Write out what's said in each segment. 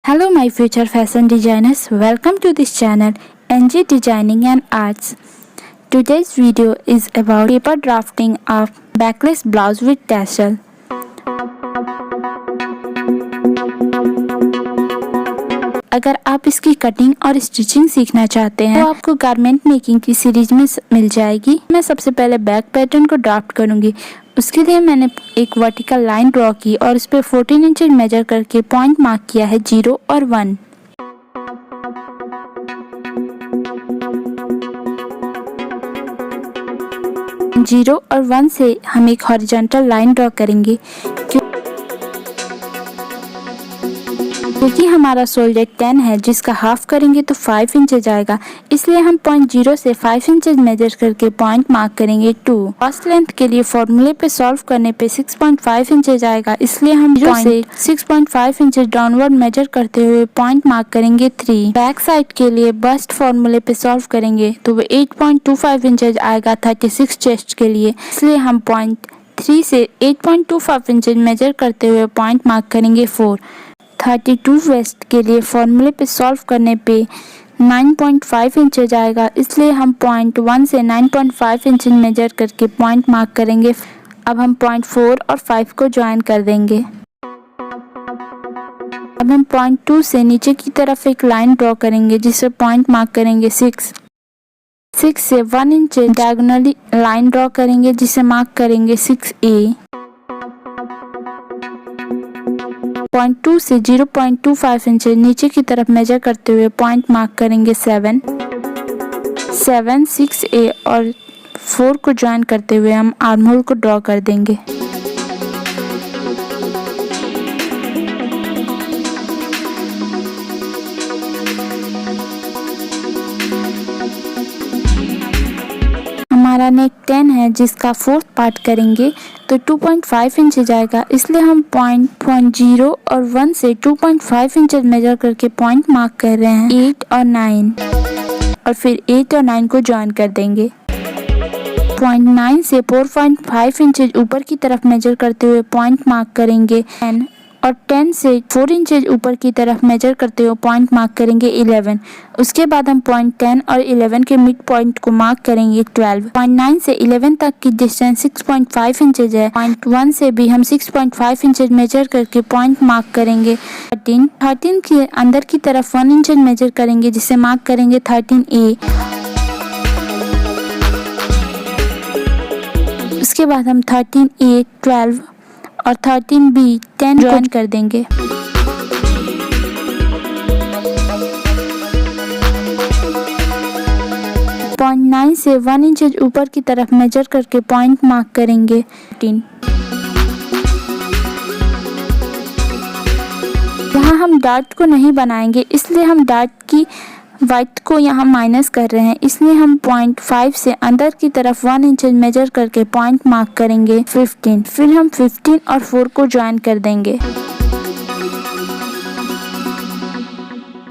Hello my future fashion designers, welcome to this channel NG Designing and Arts. Today's video is about paper drafting of backless blouse with tassel. अगर आप इसकी cutting और stitching सीखना चाहते हैं तो आपको गारमेंट मेकिंग की सीरीज में मिल जाएगी। मैं सबसे पहले बैक पैटर्न को ड्राफ्ट करूंगी। उसके लिए मैंने एक वर्टिकल लाइन ड्रॉ की और इस पे 14 इंच मेजर करके पॉइंट मार्क किया है 0 और 1। जीरो और 1 से हम एक हॉरिजॉन्टल लाइन ड्रॉ करेंगे क्योंकि हमारा शोल्डर 10 है जिसका हाफ करेंगे तो 5 इंचेज आएगा, इसलिए हम पॉइंट 0 से 5 इंचेज मेजर करके पॉइंट मार्क करेंगे 2। फर्स्ट लेंथ के लिए फॉर्मूले पे सॉल्व करने पे 6.5 इंचेज आएगा, इसलिए हम 0 से 6.5 इंचेज डाउनवर्ड मेजर करते हुए पॉइंट मार्क करेंगे 3। बैक साइड के लिए बस्ट फॉर्मूले पे सॉल्व करेंगे तो वो 8.25 इंचेज आएगा 36 चेस्ट के लिए, इसलिए हम पॉइंट 3 से 8.25 इंचेज मेजर करते हुए पॉइंट मार्क करेंगे 4। 32 वेस्ट के लिए फॉर्मूले पे सॉल्व करने पे 9.5 इंचेज आएगा, इसलिए हम पॉइंट 1 से 9.5 इंचेज मेजर करके पॉइंट मार्क करेंगे। अब हम पॉइंट 4 और 5 को ज्वाइन कर देंगे। अब हम पॉइंट 2 से नीचे की तरफ एक लाइन ड्रॉ करेंगे जिसे पॉइंट मार्क करेंगे 6। 6 से 1 इंच डायगोनली लाइन ड्रॉ करेंगे जिसे मार्क करेंगे 6A। पॉइंट 2 से 0.25 इंच नीचे की तरफ मेजर करते हुए पॉइंट मार्क करेंगे 7। 7, 6A और 4 को ज्वाइन करते हुए हम आर्म होल को ड्रॉ कर देंगे। हमारा नेक 10 है जिसका 4th पार्ट करेंगे तो 2.5 इंच जाएगा, इसलिए हम पॉइंट 0 और 1 से 2.5 इंच मेजर करके पॉइंट मार्क कर रहे हैं 8 और 9 और फिर 8 और 9 को ज्वाइन कर देंगे। पॉइंट 9 से 4.5 इंच ऊपर की तरफ मेजर करते हुए पॉइंट मार्क करेंगे 10 और 10 से 4 इंच ऊपर की तरफ मेजर करते हुए पॉइंट मार्क करेंगे 11। उसके बाद हम पॉइंट 10 और 11 के मिड पॉइंट को मार्क करेंगे 12। पॉइंट 9 से 11 तक की डिस्टेंस 6.5 इंचेज है। पॉइंट 1 से भी हम 6.5 इंचेज मेजर करके पॉइंट मार्क करेंगे 13। 13 के अंदर की तरफ 1 इंच मेजर करेंगे जिसे मार्क करेंगे 13A। उसके बाद हम 13A 12 और 13B 10 ज्वाइन कर देंगे। पॉइंट 9 से 1 इंच ऊपर की तरफ मेजर करके पॉइंट मार्क करेंगे 15। यहाँ हम डार्ट को नहीं बनाएंगे, इसलिए हम डार्ट की वाइट को यहाँ माइनस कर रहे हैं, इसलिए हम पॉइंट 5 से अंदर की तरफ 1 इंच मेजर करके पॉइंट मार्क करेंगे 15। फिर हम 15 और 4 को ज्वाइन कर देंगे।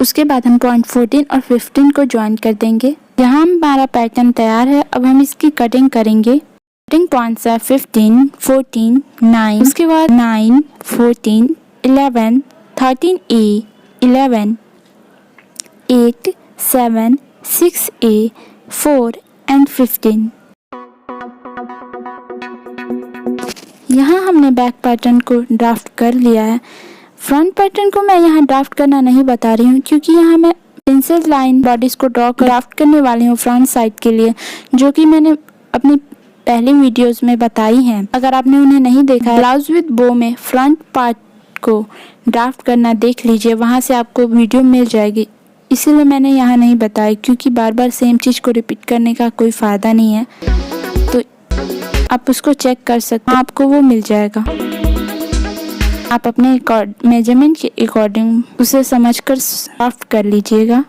उसके बाद हम पॉइंट 14 और 15 को ज्वाइन कर देंगे। यहाँ हमारा पैटर्न तैयार है। अब हम इसकी कटिंग करेंगे। कटिंग पॉइंट्स है 15, 14, 9, उसके बाद 9, 14, 11, 13A, 11, 8, 7, 6A, 4 and 15। यहाँ हमने बैक पैटर्न को ड्राफ्ट कर लिया है। फ्रंट पैटर्न को मैं यहाँ ड्राफ्ट करना नहीं बता रही हूँ क्योंकि यहाँ मैं पेंसिल लाइन बॉडीज को ड्राफ्ट करने वाली हूँ फ्रंट साइड के लिए, जो कि मैंने अपनी पहली वीडियोस में बताई हैं। अगर आपने उन्हें नहीं देखा है, ब्लाउज विद बो में फ्रंट पार्ट को ड्राफ्ट करना देख लीजिए, वहाँ से आपको वीडियो मिल जाएगी। इसीलिए मैंने यहाँ नहीं बताया क्योंकि बार बार सेम चीज़ को रिपीट करने का कोई फ़ायदा नहीं है, तो आप उसको चेक कर सकते हैं, आपको वो मिल जाएगा। आप अपने मेजरमेंट के अकॉर्डिंग उसे समझकर ड्राफ्ट कर लीजिएगा।